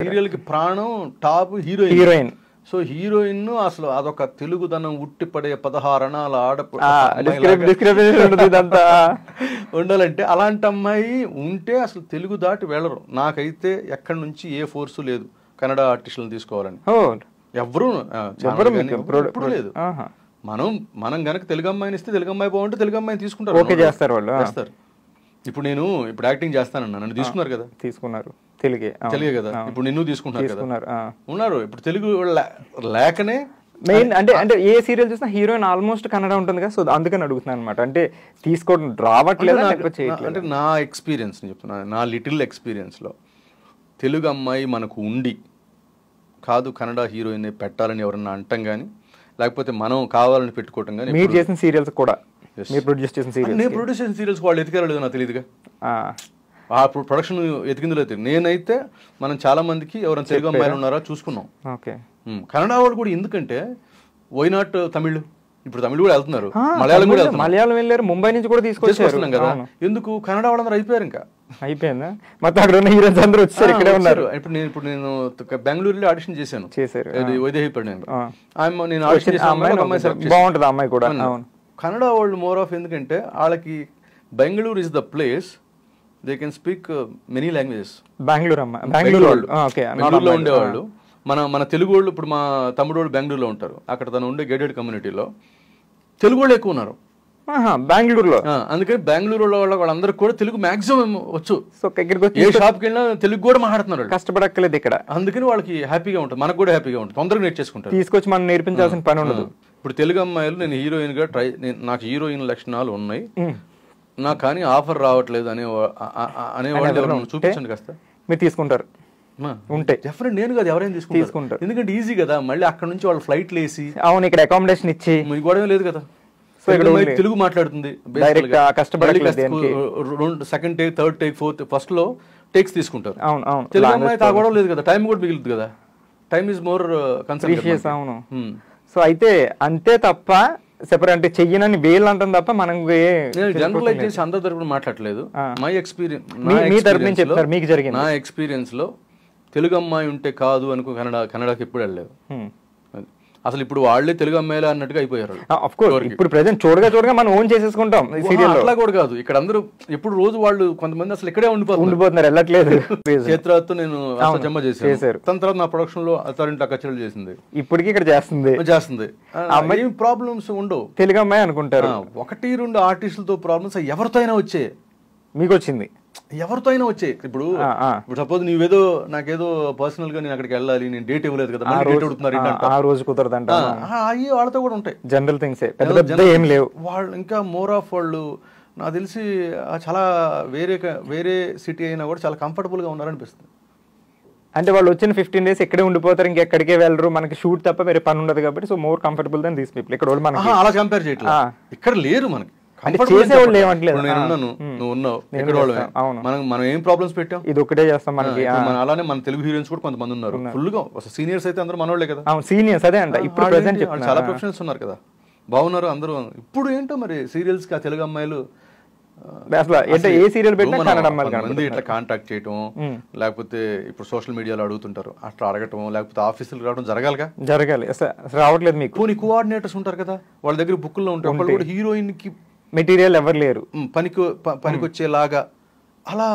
Serial కి ప్రాణం top heroine. So heroine అసలు అదొక తెలుగుదనం ఉట్టిపడే 16 అణాల ఉండాలంటే అలాంటి అమ్మాయి ఉంటే అసలు తెలుగు దాటి వెళ్ళరు. నాకైతే ఎక్కడి నుంచి ఏ ఫోర్సు లేదు కన్నడ ఆర్టిస్టులను తీసుకోవాలని. ఎవరు లేదు. మనం గనక తెలుగు అమ్మాయిని ఇస్తే తెలుగు అమ్మాయి బాగుంటే తెలుగు అమ్మాయిని తీసుకుంటారు, ఓకే చేస్తారు వాళ్ళు. చేస్తారు. ఇప్పుడు యాక్టింగ్ చేస్తానన్నా, నన్ను తీసుకున్నారు కదా, తీసుకున్నారు. తెలుగే కదా. ఇప్పుడు నిన్ను తీసుకుంటున్నారు కదా, ఉన్నారు. ఇప్పుడు తెలుగు లేకనే మెయిన్ అంటే ఏ సీరియల్ చూసినా హీరోయిన్ ఆల్మోస్ట్ కన్నడ ఉంటుంది కదా. సో అందుకని అడుగుతున్నాను అనమాట. అంటే తీసుకోవడం రావట్లేదు అంటే నా ఎక్స్పీరియన్స్ చెప్తున్నా, నా లిటిల్ ఎక్స్పీరియన్స్లో తెలుగు అమ్మాయి మనకు ఉండి కాదు కన్నడ హీరోయిన్ పెట్టాలని ఎవరన్నా అంటాం కానీ, లేకపోతే మనం కావాలని పెట్టుకోవటం కానీ. మీరు చేసిన సీరియల్స్ కూడా, మీరు ప్రొడ్యూస్ చేసిన సీరియల్స్, నేను ప్రొడ్యూస్ చేసిన సీరియల్స్ వాళ్ళు ఎతికారలేదు నాకు తెలియదుగా. ఆ ప్రొడక్షన్ ఎతికిందో లేదు. నేనైతే మనం చాలా మందికి ఎవరైనా తెలుగు అమ్మాయిలు ఉన్నారా చూసుకున్నాం. కన్నడ వాళ్ళు కూడా ఎందుకంటే వై నాట్ తమిళ్, ఇప్పుడు తమిళ్ కూడా వెళ్తున్నారు, మలయాళం కూడా వెళ్తున్నారు, మలయాళం వెళ్ళారు, ముంబై నుంచి కూడా తీసుకొచ్చేస్తున్నాం కదా. ఎందుకు కన్నడ వాళ్ళందరూ అయిపోయారు, ఇంకా అయిపోయిందా మొత్తం అక్కడ ఉన్న హీరోయిన్స్ అందరూ వచ్చారు, ఇక్కడే ఉన్నారు. ఇప్పుడు నేను బెంగళూరులో ఆడిషన్ చేశాను, వైదేహిపడి నేను బాగుంటుంది అమ్మాయి కూడా. కన్నడ వాళ్ళు మోర్ ఆఫ్ ఎందుకంటే వాళ్ళకి Bengaluru is the place they can speak many languages. బెంగళూరులో ఉండేవాళ్ళు మన తెలుగు వాళ్ళు, ఇప్పుడు మా తమ్ముడు వాళ్ళు బెంగళూరులో ఉంటారు, అక్కడ తను ఉండే గేటెడ్ కమ్యూనిటీలో తెలుగు వాళ్ళు ఎక్కువ ఉన్నారు బెంగళూరులో. అందుకని బెంగళూరులో వాళ్ళందరూ కూడా తెలుగు మాక్సిమం వచ్చు. ఏ షాప్కి వెళ్ళినా తెలుగు కూడా మాట్లాడుతున్నారు, కష్టపడక్కలేదు ఇక్కడ. అందుకని వాళ్ళకి హ్యాపీగా ఉంటుంది, మనకు కూడా హ్యాపీగా ఉంటుంది, తొందరగా నేర్చేసుకుంటారు. తీసుకొచ్చి మనం నేర్పించాల్సిన పని ఉండదు. ఇప్పుడు తెలుగు అమ్మాయిలు నేను హీరోయిన్ గా నాకు హీరోయిన్ లక్షణాలు ఉన్నాయి, నాకు కానీ ఆఫర్ రావట్లేదు అనేవాళ్ళు చూపించండి కాస్త, మీరు తీసుకుంటారు. ఉంటాయి డెఫినెట్, నేను కదా ఎవరైనా తీసుకుంటారు, ఎందుకంటే ఈజీ కదా. మళ్ళీ అక్కడ నుంచి వాళ్ళు ఫ్లైట్లు వేసి అవును ఇక్కడ అకామిడేషన్ ఇచ్చి గొడవ లేదు కదా. తెలుగు మాట్లాడుతుంది, second take, third take, fourth, first లో టేక్స్ తీసుకుంటారు. తెలుగు అమ్మాయి ఆ గొడవ లేదు కదా, టైం కూడా మిగులుతుంది కదా. Time is more concern. అవును. సో అయితే అంతే తప్ప సెపరేట్ అంటే చెయ్యనని వేలు అంటాం తప్ప మనం జనరలైజ్ చేసి అందరి తరపున మాట్లాడలేదు. మై ఎక్స్పీరియన్స్, నా ఎక్స్పీరియన్స్ లో తెలుగు అమ్మాయి ఉంటే కాదు అనుకో కన్నడకి ఎప్పుడు వెళ్ళలేదు అసలు. ఇప్పుడు వాళ్ళే తెలుగు అమ్మాయిలా అన్నట్టుగా అయిపోయారు. ఇప్పుడు ప్రెజెంట్ చూడగా మనం ఓన్ చేసేసుకుంటాం. అట్లా కూడా కాదు, ఇక్కడ అందరూ ఎప్పుడు రోజు వాళ్ళు కొంతమంది అసలు ఇక్కడే ఉండిపోతున్నారు, వెళ్ళట్లేదు. చేత్రాతో నేను జమ చేశారు, తన తర్వాత నా ప్రొడక్షన్ లో అత్తారింటి కచేరీలు చేసింది, ఇప్పటికీ ఇక్కడ చేస్తుంది. అమ్మాయి ప్రాబ్లమ్స్ ఉండవు, తెలుగు అమ్మాయి అనుకుంటారు. 1-2 ఆర్టిస్టులతో ప్రాబ్లమ్స్ ఎవరితో అయినా వచ్చే, మీకు వచ్చింది ఎవరితో అయినా వచ్చే. ఇప్పుడు సపోజ్ నువ్వేదో నాకేదో పర్సనల్ గా నేను అక్కడికి వెళ్ళాలి, నేను డేట్ ఇవ్వలేదు కదా, ఆ రోజు కుదరదంట, అవి వాళ్ళతో కూడా ఉంటాయి. జనరల్ థింగ్స్ ఏం లేవు. వాళ్ళు ఇంకా మోర్ ఆఫ్ వాళ్ళు నాకు తెలిసి చాలా వేరే సిటీ అయినా కూడా చాలా కంఫర్టబుల్ గా ఉన్నారనిపిస్తుంది. అంటే వాళ్ళు వచ్చిన 15 days ఇక్కడే ఉండిపోతారు, ఇంకెక్కడికే వెళ్ళరు, మనకి షూట్ తప్ప వేరే పని ఉండదు కాబట్టి. So more comfortable than these people. ఇక్కడ వాళ్ళు మనకి అలా కంపేర్ చేయట్లేదు, ఇక్కడ లేరు మనకి చేసేవాళ్ళు ఏమంటలేదు. నువ్వు ఉన్నావు ఇక్కడ వాళ్ళు, మనం ఏం ప్రాబ్లమ్స్ పెట్టాం, ఇది ఒకటే చేస్తాం మనకి. అలానే మన తెలుగు హీరోయిన్స్ కూడా కొంతమంది ఉన్నారు ఫుల్ గా. సీనియర్స్ అయితే అందరూ మనోళ్లే కదా. సీనియర్స్ అదే అంట, ఇప్పుడు ప్రెజెంట్ చాలా ప్రొఫెషనల్స్ ఉన్నారు కదా, బాగున్నారు అందరూ. ఇప్పుడు ఏంటో మరి సీరియల్స్ కి ఆ తెలుగు అమ్మాయిలు అసలు ఏ సీరియల్ మంది ఇట్లా కాంటాక్ట్ చేయటం, లేకపోతే ఇప్పుడు సోషల్ మీడియాలో అడుగుతుంటారు అట్లా అడగటం, లేకపోతే ఆఫీసులు రావడం జరగాలి. రావట్లేదు. మీకు కొన్ని కోఆర్డినేటర్స్ ఉంటారు కదా, వాళ్ళ దగ్గర బుక్కుల్లో ఉంటారు, వాళ్ళు కూడా హీరోయిన్ కి మెటీరియల్ ఎవరు లేరు పనికి వచ్చేలాగా. అలా